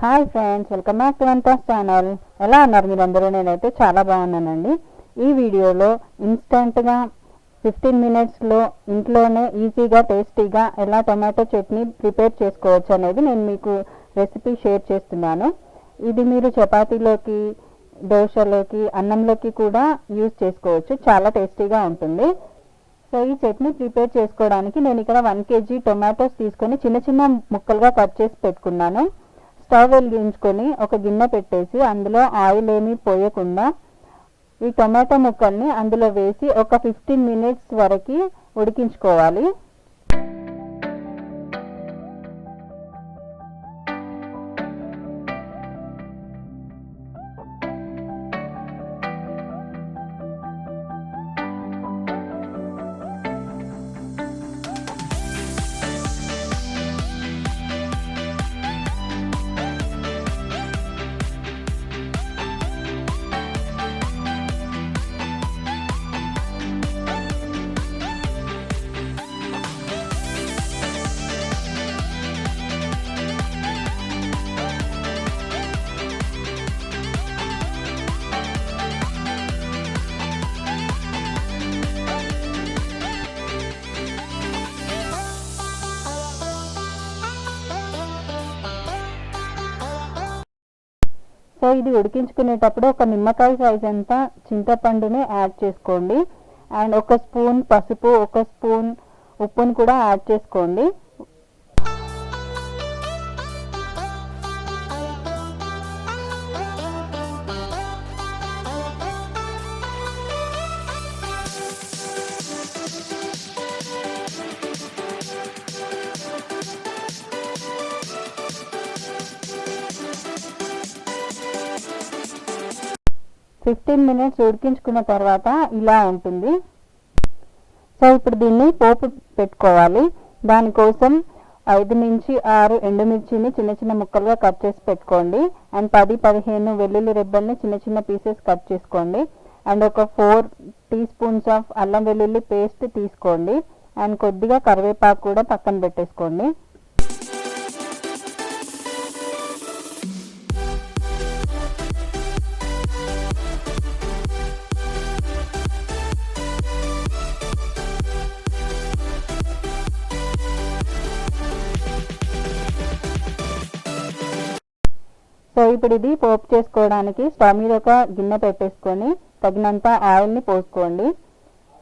Hi friends, welcome back to వంటాస్ channel. ఎలా ఉన్నారు మీరందరూ? నేనైతే చాలా బాగున్నానండి. ఈ వీడియోలో ఇన్స్టెంట్గా 15 మినిట్స్లో ఇంట్లోనే ఈజీగా టేస్టీగా ఎలా టొమాటో చట్నీ ప్రిపేర్ చేసుకోవచ్చు అనేది నేను మీకు రెసిపీ షేర్ చేస్తున్నాను. ఇది మీరు చపాతీలోకి, దోశలోకి, అన్నంలోకి కూడా యూజ్ చేసుకోవచ్చు. చాలా టేస్టీగా ఉంటుంది. సో ఈ చట్నీ ప్రిపేర్ చేసుకోవడానికి నేను ఇక్కడ 1 kg టొమాటోస్ తీసుకొని చిన్న చిన్న ముక్కలుగా కట్ చేసి పెట్టుకున్నాను. స్టవ్ వెలిగించుకొని ఒక గిన్నె పెట్టేసి అందులో ఆయిల్ ఏమీ పోయకుండా ఈ టొమాటో ముక్కల్ని అందులో వేసి ఒక 15 మినిట్స్ వరకు ఉడికించుకోవాలి. సో ఇది ఉడికించుకునేటప్పుడు ఒక నిమ్మకాయ సైజ్ అంతా చింతపండుని యాడ్ చేసుకోండి. అండ్ ఒక స్పూన్ పసుపు, ఒక స్పూన్ ఉప్పుని కూడా యాడ్ చేసుకోండి. ఫిఫ్టీన్ మినిట్స్ ఉడికించుకున్న తర్వాత ఇలా ఉంటుంది. సో ఇప్పుడు దీన్ని పోపు పెట్టుకోవాలి. దానికోసం 5 నుంచి 6 ఎండుమిర్చిని చిన్న చిన్న ముక్కలుగా కట్ చేసి పెట్టుకోండి. అండ్ 10-15 వెల్లుల్లి రెబ్బల్ని చిన్న చిన్న పీసెస్ కట్ చేసుకోండి. అండ్ ఒక 4 టీ స్పూన్స్ ఆఫ్ అల్లం వెల్లుల్లి పేస్ట్ తీసుకోండి. అండ్ కొద్దిగా కరివేపాకు కూడా పక్కన పెట్టేసుకోండి. సో ఇప్పుడు ఇది పోపు చేసుకోవడానికి స్టవ్ మీద ఒక గిన్నె పెట్టేసుకొని తగినంత ఆయిల్ని పోసుకోండి.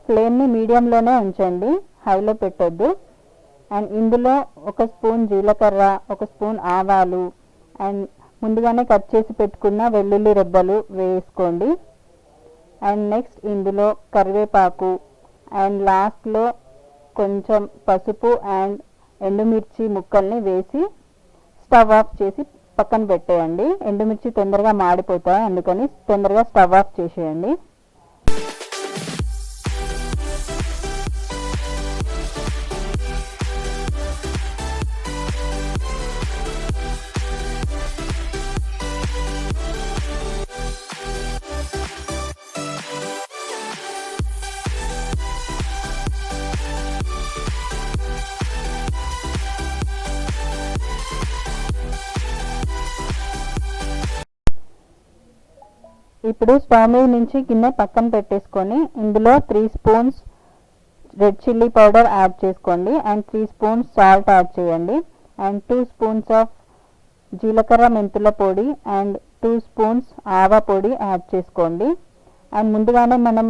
ఫ్లేమ్ని మీడియంలోనే ఉంచండి, హైలో పెట్టొద్దు. అండ్ ఇందులో ఒక స్పూన్ జీలకర్ర, ఒక స్పూన్ ఆవాలు అండ్ ముందుగానే కట్ చేసి పెట్టుకున్న వెల్లుల్లి రెబ్బలు వేసుకోండి. అండ్ నెక్స్ట్ ఇందులో కరివేపాకు అండ్ లాస్ట్లో కొంచెం పసుపు అండ్ ఎండుమిర్చి ముక్కల్ని వేసి స్టవ్ ఆఫ్ చేసి పక్కన పెట్టేయండి. ఎండుమిర్చి తొందరగా మాడిపోతాయి, అందుకని తొందరగా స్టవ్ ఆఫ్ చేసేయండి. ఇప్పుడు స్టవ్ మీద నుంచి గిన్నె పక్కన పెట్టేసుకొని ఇందులో 3 spoons red chilli powder add చేసుకోండి. అండ్ 3 స్పూన్స్ సాల్ట్ యాడ్ చేయండి. అండ్ 2 స్పూన్స్ ఆఫ్ జీలకర్ర మెంతుల పొడి అండ్ 2 స్పూన్స్ ఆవ పొడి యాడ్ చేసుకోండి. అండ్ ముందుగానే మనం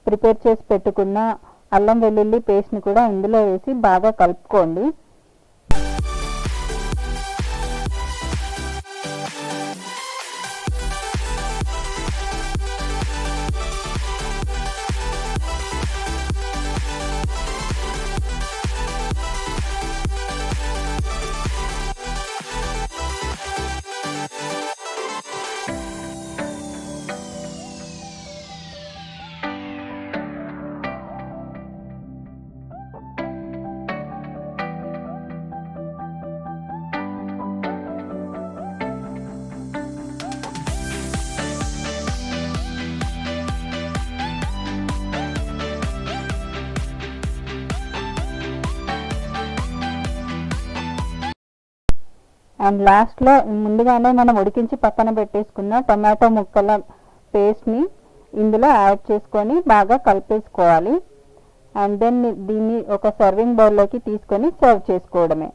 ప్రిపేర్ చేసి పెట్టుకున్న అల్లం వెల్లుల్లి పేస్ట్ని కూడా ఇందులో వేసి బాగా కలుపుకోండి. అండ్ లాస్ట్లో ముందుగానే మనం ఉడికించి పక్కన పెట్టేసుకున్న టొమాటో ముక్కల పేస్ట్ని ఇందులో యాడ్ చేసుకొని బాగా కలిపేసుకోవాలి. అండ్ దెన్ దీన్ని ఒక సర్వింగ్ బౌల్లోకి తీసుకొని సర్వ్ చేసుకోవడమే.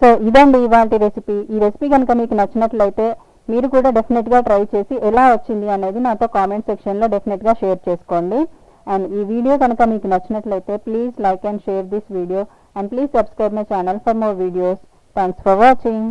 సో ఇదండి ఇవాల్టి రెసిపీ. ఈ రెసిపీ కనుక మీకు నచ్చినట్లయితే మీరు కూడా డెఫినెట్గా ట్రై చేసి ఎలా వచ్చింది అనేది నాతో కామెంట్ సెక్షన్లో డెఫినెట్గా షేర్ చేసుకోండి. అండ్ ఈ వీడియో కనుక మీకు నచ్చినట్లయితే please like and share this video and please subscribe my channel for more videos. Thanks for watching.